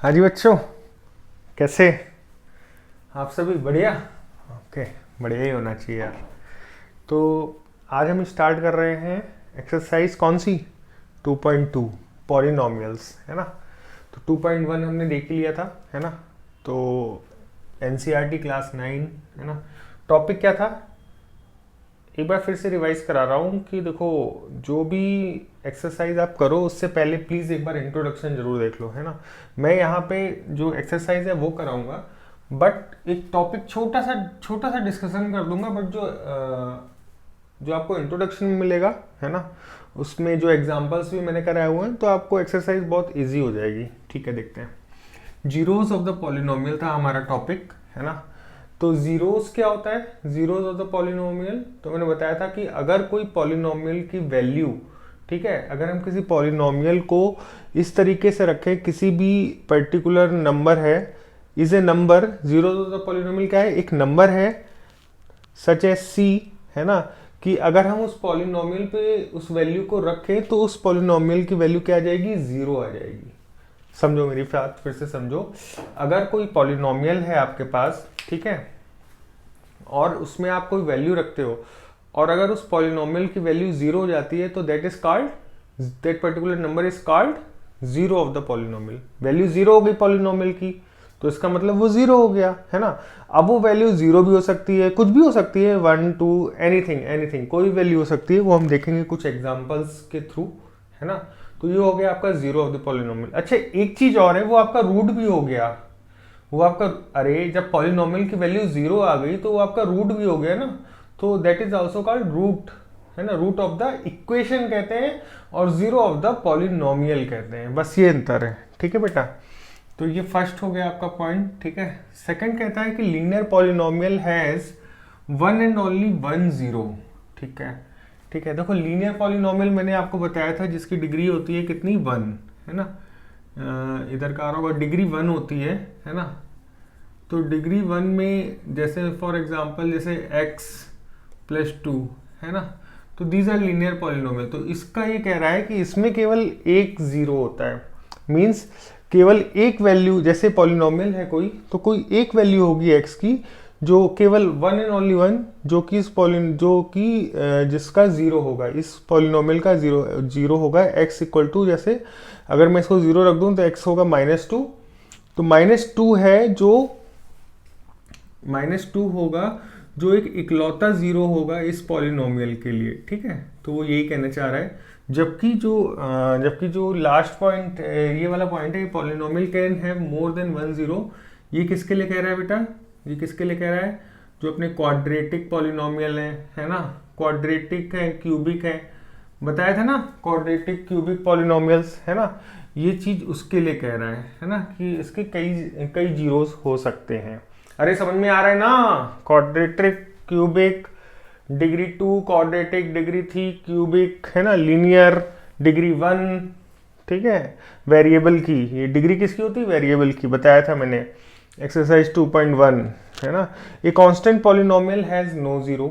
हाँ जी बच्चों, कैसे आप सभी? बढ़िया। ओके, बढ़िया ही होना चाहिए यार। तो आज हम स्टार्ट कर रहे हैं एक्सरसाइज कौन सी? 2.2 पॉलिनॉमियल्स, है ना। तो 2.1 हमने देख ही लिया था, है ना। तो एनसीईआरटी क्लास 9, है ना। टॉपिक क्या था? एक बार फिर से रिवाइज करा रहा हूँ कि देखो, जो भी एक्सरसाइज आप करो उससे पहले प्लीज़ एक बार इंट्रोडक्शन जरूर देख लो, है ना। मैं यहाँ पे जो एक्सरसाइज है वो कराऊंगा, बट एक टॉपिक छोटा सा डिस्कशन कर दूंगा। बट जो आपको इंट्रोडक्शन में मिलेगा, है ना, उसमें जो एग्जांपल्स भी मैंने कराए हुए हैं, तो आपको एक्सरसाइज बहुत इजी हो जाएगी। ठीक है, देखते हैं। जीरोस ऑफ द पॉलिनोमियल था हमारा टॉपिक, है ना। तो जीरोस क्या होता है? जीरोस ऑफ द पॉलिनोमियल, तो मैंने बताया था कि अगर कोई पॉलिनोमियल की वैल्यू, ठीक है, अगर हम किसी पॉलिनोमियल को इस तरीके से रखें, किसी भी पर्टिकुलर नंबर है, is a number, zeros of the polynomial क्या है? एक नंबर है सच एज सी, है ना, कि अगर हम उस पॉलिनोमियल पे उस वैल्यू को रखें तो उस पॉलिनोमियल की वैल्यू क्या आ जाएगी? जीरो आ जाएगी। समझो मेरी बात, फिर से समझो। अगर कोई पॉलिनोमियल है आपके पास, ठीक है, और उसमें आप कोई वैल्यू रखते हो, और अगर उस पॉलिनोमियल की वैल्यू जीरो हो जाती है, तो that particular number is called zero of the polynomial. Value zero हो गई पॉलिनोमियल की, तो इसका मतलब वो जीरो हो गया, है ना। अब वो वैल्यू जीरो भी हो सकती है, कुछ भी हो सकती है, 1 2 एनीथिंग एनीथिंग, कोई वैल्यू हो सकती है। वो हम देखेंगे कुछ एग्जांपल्स के थ्रू, है ना। तो ये हो गया आपका जीरो ऑफ द पॉलिनोमियल। अच्छा, एक चीज और है, वो आपका रूट भी हो गया। वो आपका, अरे जब पॉलिनोमियल की वैल्यू जीरो आ गई तो वो आपका रूट भी हो गया ना। तो that is also called root, है ना। रूट ऑफ द इक्वेशन कहते हैं और जीरो ऑफ द पॉलिनोमियल कहते हैं। बस ये अंतर है, ठीक है बेटा। तो ये फर्स्ट हो गया आपका पॉइंट, ठीक है। सेकंड कहता है कि linear polynomial has one and only one zero, ठीक है। ठीक है, देखो लीनियर पॉलिनोमियल मैंने आपको बताया था जिसकी डिग्री होती है कितनी? वन, है ना। इधर का आ रहा होगा, डिग्री वन होती है ना। तो डिग्री वन में जैसे फॉर एग्जांपल जैसे x प्लस टू, है ना। तो दीज आर लीनियर पॉलिनोमियल। तो इसका ये कह रहा है कि इसमें केवल एक जीरो होता है, मीन्स केवल एक वैल्यू, जैसे पॉलिनोमियल है कोई, तो कोई एक वैल्यू होगी x की जो केवल वन एंड ओनली वन, जो कि जिसका जीरो होगा, इस पॉलिनोमियल का जीरो जीरो होगा। x इक्वल टू, जैसे अगर मैं इसको जीरो रख दूं तो x होगा -2। तो -2 है जो -2 होगा जो एक इकलौता जीरो होगा इस पॉलिनोमियल के लिए, ठीक है। तो वो यही कहना चाह रहा है। जबकि जो लास्ट पॉइंट, ये वाला पॉइंट है, polynomial can have more than one zero, ये किसके लिए कह रहा है बेटा? ये किसके लिए कह रहा है? जो अपने क्वाड्रेटिक पॉलिनोमियल है ना, क्वाड्रेटिक है, क्यूबिक है, बताया था ना, क्वाड्रेटिक क्यूबिक पॉलिनोमियल्स, है ना। ये चीज उसके लिए कह रहा है ना, कि इसके कई कई जीरोस हो सकते हैं। अरे समझ में आ रहा है ना? Quadratic cubic degree 2, quadratic degree 3, cubic, है ना, लीनियर डिग्री 1, ठीक है। वेरिएबल की ये डिग्री किसकी होती है? वेरिएबल की, बताया था मैंने एक्सरसाइज 2.1, है ना। A constant polynomial has no zero.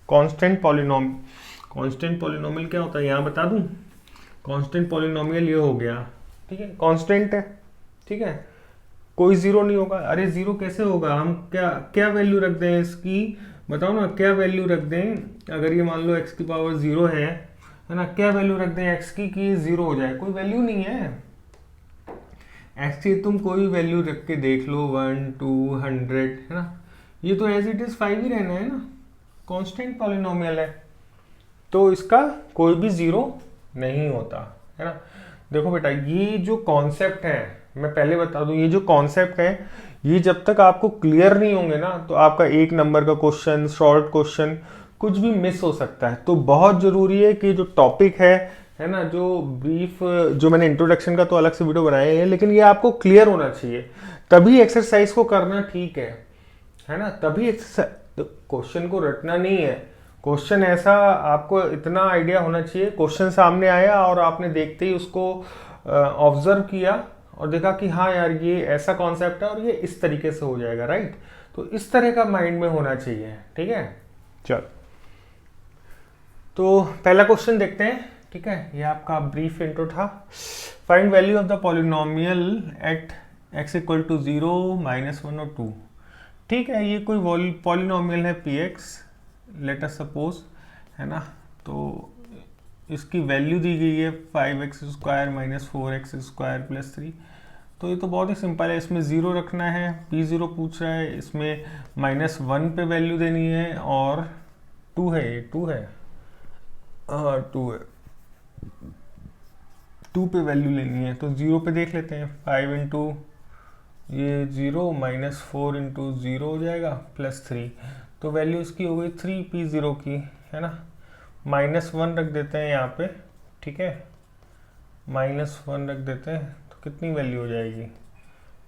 Constant polynomial क्या होता है यहाँ बता दूं? कांस्टेंट पॉलिनोमियल ये हो गया, ठीक है, कांस्टेंट है, ठीक है, कोई जीरो नहीं होगा। अरे जीरो कैसे होगा? हम क्या क्या वैल्यू रख दें इसकी? बताओ ना, क्या वैल्यू रख दें? अगर ये मान लो x की पावर जीरो है ना, क्या वैल्यू रख दें x की कि जीरो हो जाए? कोई वैल्यू नहीं है x की। तुम कोई वैल्यू रख के देख लो, 1 2 100, है ना, ये तो एज इट इज 5 ही रहना है ना, कांस्टेंट पॉलिनोमियल है, तो इसका कोई भी जीरो नहीं होता, है ना। देखो बेटा, ये जो कॉन्सेप्ट है, मैं पहले बता दूं, ये जो कॉन्सेप्ट है, ये जब तक आपको क्लियर नहीं होंगे ना, तो आपका एक नंबर का क्वेश्चन, शॉर्ट क्वेश्चन, कुछ भी मिस हो सकता है। तो बहुत जरूरी है कि जो टॉपिक है ना, जो ब्रीफ, जो मैंने इंट्रोडक्शन का तो अलग से वीडियो बनाया है, लेकिन ये आपको क्लियर होना चाहिए, तभी एक्सरसाइज को करना, ठीक है ना। तभी एक्सरसाइज, क्वेश्चन को रटना नहीं है, क्वेश्चन ऐसा आपको इतना आइडिया होना चाहिए, क्वेश्चन सामने आया और आपने देखते ही उसको ऑब्जर्व किया और देखा कि हाँ यार ये ऐसा कॉन्सेप्ट है और ये इस तरीके से हो जाएगा, राइट। तो इस तरह का माइंड में होना चाहिए, ठीक है। चल, तो पहला क्वेश्चन देखते हैं, ठीक है। ये आपका ब्रीफ इंट्रो था। Find value of the polynomial at x equal to 0, -1 और 2। ठीक है, ये कोई पॉलिनोमियल है P x, let us suppose, है ना। तो इसकी वैल्यू दी गई है 5x square minus 4x square plus 3। तो ये तो बहुत ही सिंपल है, इसमें 0 रखना है, p0 पूछ रहा है, इसमें -1 पे वैल्यू देनी है और 2 है, ये 2 है, हाँ 2 है, 2 पे वैल्यू लेनी है। तो 0 पे देख लेते हैं, 5 इंटू ये 0 -4 इंटू 0 हो जाएगा प्लस 3। तो वैल्यू इसकी हो गई 3 p0 की, है ना। -1 रख देते हैं यहाँ पे, ठीक है, -1 रख देते हैं, तो कितनी वैल्यू हो जाएगी,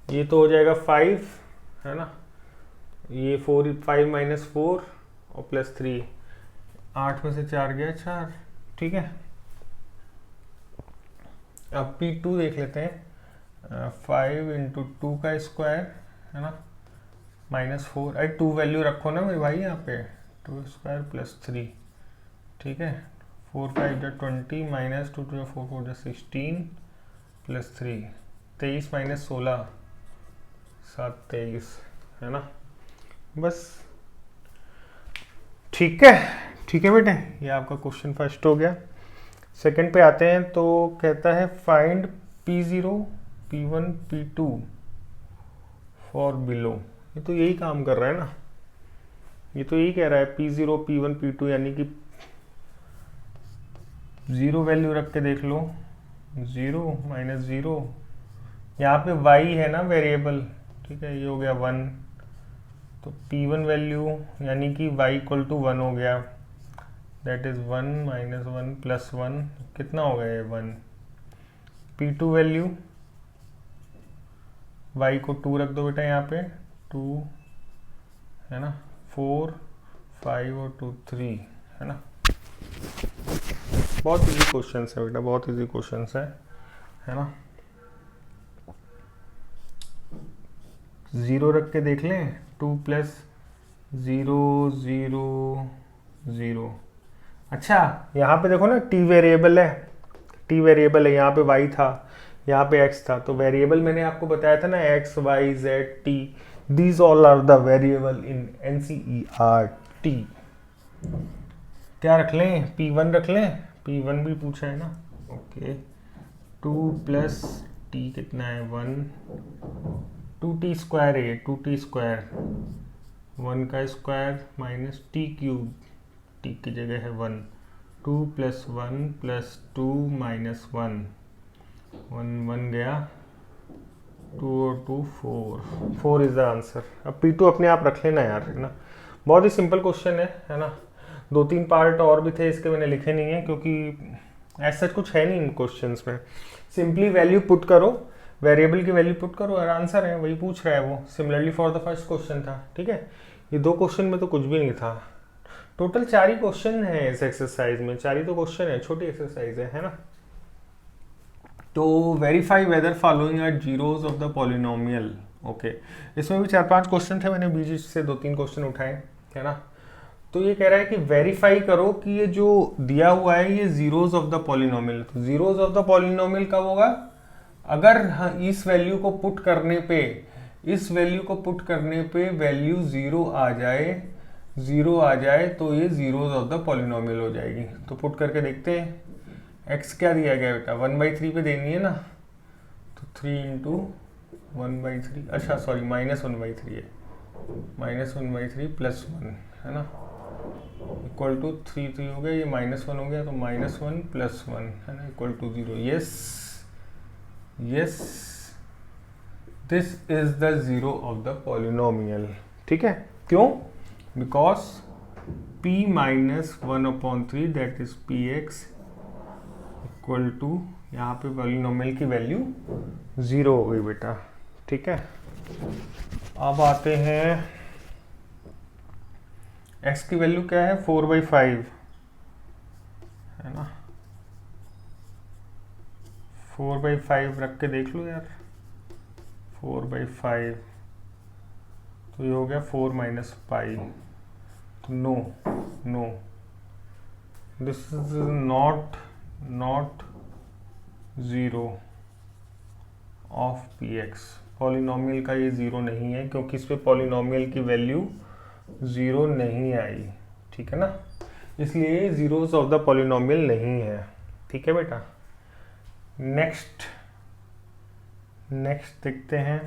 ये तो हो जाएगा 5, है ना। ये 4, 5 - 4 और प्लस 3, 8 में से 4 गया 4, ठीक है। अब P2 देख लेते हैं, 5 इंटू 2 का स्क्वायर, है ना, -4, अरे 2 वैल्यू रखो ना मेरे भाई यहाँ पे, 2 स्क्वायर प्लस 3, ठीक है। 4 5 जा 20, -2 2 4 4 जा 16 प्लस 3, 23 - 16 7 23, है ना। बस ठीक है, ठीक है बेटे, ये आपका क्वेश्चन फर्स्ट हो गया। सेकंड पे आते हैं, तो कहता है find P0 P1 P2 for below. ये तो यही काम कर रहा है ना, ये तो यही कह रहा है P0 P1 P2, यानी कि 0 वैल्यू रख के देख लो, 0 -0, यहाँ पे y है ना वेरिएबल, ठीक है, ये हो गया 1, तो P1 वैल्यू यानी कि y इक्वल टू 1 हो गया, दैट इज 1 -1 प्लस 1, कितना हो गया ये 1। P2 वैल्यू, y को 2 रख दो बेटा यहाँ पे, 2, है ना, 4 5 और 2 3, है ना। बहुत इजी क्वेश्चन है बेटा, बहुत इजी क्वेश्चन है ना। 0 रख के देख लें, 2 + 0 0 0। अच्छा, यहाँ पे देखो ना, t वेरिएबल है, t वेरिएबल है, यहाँ पे y था, यहाँ पे x था, तो वेरिएबल मैंने आपको बताया था ना, x y z t, these all are the variable in NCERT। क्या रख लें, P1 रख लें, P1 भी पूछा है ना, ओके। 2 + t कितना है 1, 2t स्क्वायर है, 2t स्क्वायर, 1 का square minus t cube, t की जगह है 1, 2 + 1 + 2 - 1, 1 गया, 2 और 2 4 इज द आंसर। अब P2 अपने आप रख लेना यार, है ना, बहुत ही सिंपल क्वेश्चन है ना। 2-3 पार्ट और भी थे इसके, मैंने लिखे नहीं है क्योंकि ऐसा कुछ है नहीं इन क्वेश्चंस में। सिंपली वैल्यू पुट करो, वेरिएबल की वैल्यू पुट करो और आंसर है, वही पूछ रहा है वो। Similarly for the first question था, ठीक है। ये 2 क्वेश्चन में तो कुछ भी नहीं था, टोटल 4 ही क्वेश्चन है इस एक्सरसाइज में, 4 ही तो क्वेश्चन है, छोटी एक्सरसाइज है ना। तो verify whether following are zeros of the polynomial, okay. इसमें भी 4-5 क्वेश्चन थे, मैंने बीच से 2-3 क्वेश्चन उठाए, है ना। तो ये कह रहा है कि वेरीफाई करो कि ये जो दिया हुआ है ये जीरोज ऑफ द पॉलिनोमियल। तो जीरोज ऑफ द पॉलिनोमियल कब होगा, अगर इस वैल्यू को पुट करने पे, इस वैल्यू को पुट करने पे वैल्यू 0 आ जाए, 0 आ जाए, तो ये जीरोज ऑफ द पॉलिनोमियल हो जाएगी। तो पुट करके देखते हैं, x क्या दिया गया बेटा, 1/3 पे देनी है ना, तो 3 इंटू 1/3, अच्छा सॉरी -1/3 है, -1/3 + 1, है ना, इक्वल टू 3 3 हो गया, ये -1 हो गया, तो -1 + 1, है ना, equal to 0। Yes yes, this is the zero of the polynomial, ठीक है। क्यों, because p - 1/3 that is px equal to, यहाँ पे पॉलिनोमियल की वैल्यू 0 हो गई बेटा, ठीक है। अब आते हैं, x की वैल्यू क्या है, 4/5, है ना, 4/5 रख के देख लो यार, 4/5, तो ये हो गया 4 - पाई, तो no no, this is not 0 of px, polynomial का ये ज़ीरो नहीं है क्योंकि इस पे पॉलिनोमियल की वैल्यू ज़ीरो नहीं आई, ठीक है ना, इसलिए ज़ीरोस ऑफ द पॉलिनोमियल नहीं है, ठीक है बेटा। नेक्स्ट देखते हैं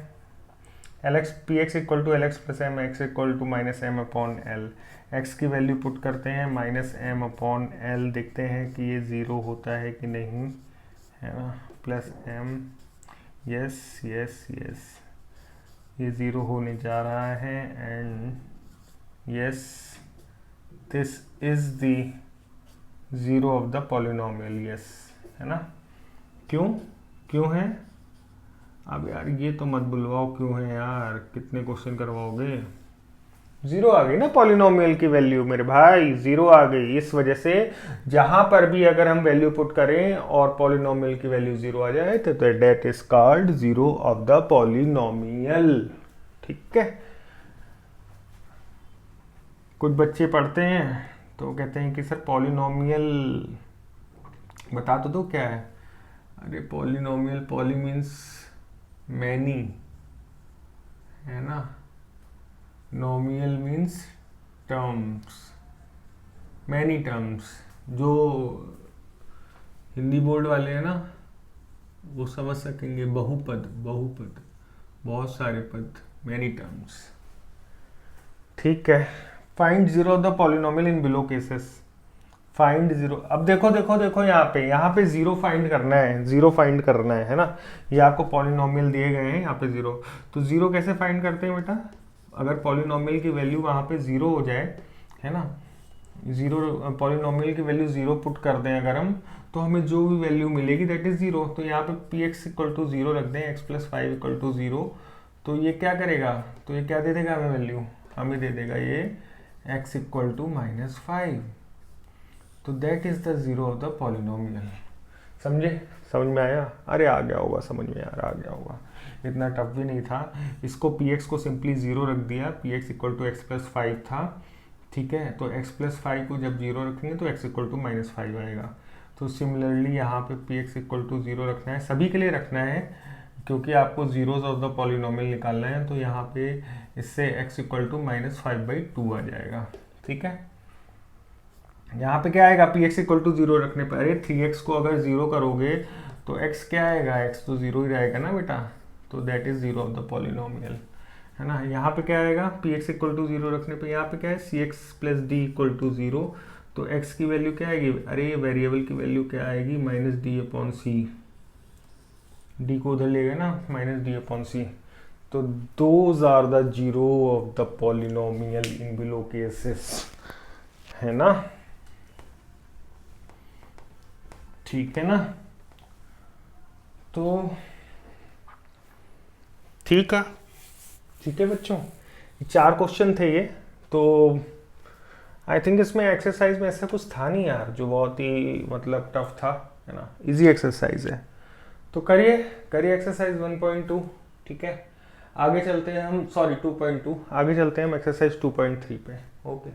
Lx Px equal to Lx plus m x equal to minus m upon l. X की वैल्यू पुट करते हैं माइनस एम अपॉन एल, देखते हैं कि ये ज़ीरो होता है कि नहीं, है ना, plus m, yes yes yes, ये ज़ीरो होने जा रहा है and yes this is the zero of the polynomial, yes, है ना। क्यों है? अब यार ये तो मत बुलवाओ क्यों है यार, कितने क्वेश्चन करवाओगे। ज़ीरो आ गई ना पॉलिनोमियल की वैल्यू मेरे भाई, ज़ीरो आ गई, इस वजह से जहां पर भी अगर हम वैल्यू पुट करें और पॉलिनोमियल की वैल्यू ज़ीरो आ जाए तो that is called zero of the polynomial, ठीक है। कुछ बच्चे पढ़ते हैं तो कहते हैं कि सर पॉलिनोमियल बता तो दो क्या है। अरे पॉलिनोमियल, पॉली मीन्स मैनी, है ना, नोमियल मीन्स टर्म्स, मैनी टर्म्स। जो हिंदी बोर्ड वाले हैं ना वो समझ सकेंगे, बहुपद, बहुत सारे पद, मैनी टर्म्स, ठीक है। Find zero of the polynomial in below cases. Find zero, अब देखो यहाँ पे जीरो फाइंड करना है ना। ये आपको पॉलिनोमियल दिए गए हैं यहाँ पे जीरो, तो जीरो कैसे फाइंड करते हैं बेटा, अगर पॉलिनोमियल की वैल्यू वहाँ पे जीरो हो जाए, है ना, जीरो, पॉलिनोमियल की वैल्यू जीरो पुट कर दें अगर हम, तो हमें जो भी वैल्यू मिलेगी दैट इज जीरो। तो यहाँ पे p x equal to zero रख दें, x plus five equal to zero, तो ये क्या करेगा, तो ये क्या दे देगा हमें वैल्यू, हमें दे देगा ये x equal to minus five, तो that is the zero of the polynomial. समझे, समझ में आया? अरे आ गया होगा समझ में यार, आ गया होगा, इतना टफ भी नहीं था। इसको पी एक्स को सिंपली जीरो रख दिया, p x equal to x plus five था, ठीक है, तो एक्स प्लस फाइव को जब जीरो रखेंगे तो x equal to minus five आएगा। तो सिमिलरली यहाँ पे p x equal to zero रखना है, सभी के लिए रखना है क्योंकि आपको जीरोज ऑफ द पॉलिनोमियल निकालना है। तो यहाँ पे इससे x equal to minus five by two आ जाएगा, ठीक है। यहाँ पे क्या आएगा, p x equal to zero रखने पर, अरे थ्री एक्स को अगर जीरो करोगे तो एक्स क्या आएगा, एक्स तो जीरो ही रहेगा ना बेटा, तो that is zero of the polynomial, है ना। यहाँ पे क्या आएगा, p x equal to zero रखने पे यहाँ पे क्या है, c x plus d equal to zero, तो एक्स की वैल्यू क्या आएगी, अरे ये वेरिएबल की वैल्यू क्या आएगी, minus d upon c, d को उधर ले गए ना, माइनस डी अपॉन सी। तो those are the zero of the polynomial in below cases, है ना, ठीक है ना। तो ठीक है बच्चों, चार क्वेश्चन थे ये, तो आई थिंक इसमें एक्सरसाइज में ऐसा कुछ था नहीं यार जो बहुत ही मतलब टफ था, है ना, इजी एक्सरसाइज है। तो करिए एक्सरसाइज 1.2, ठीक है। आगे चलते हैं हम, सॉरी 2.2, आगे चलते हैं हम एक्सरसाइज 2.3 पे, ओके।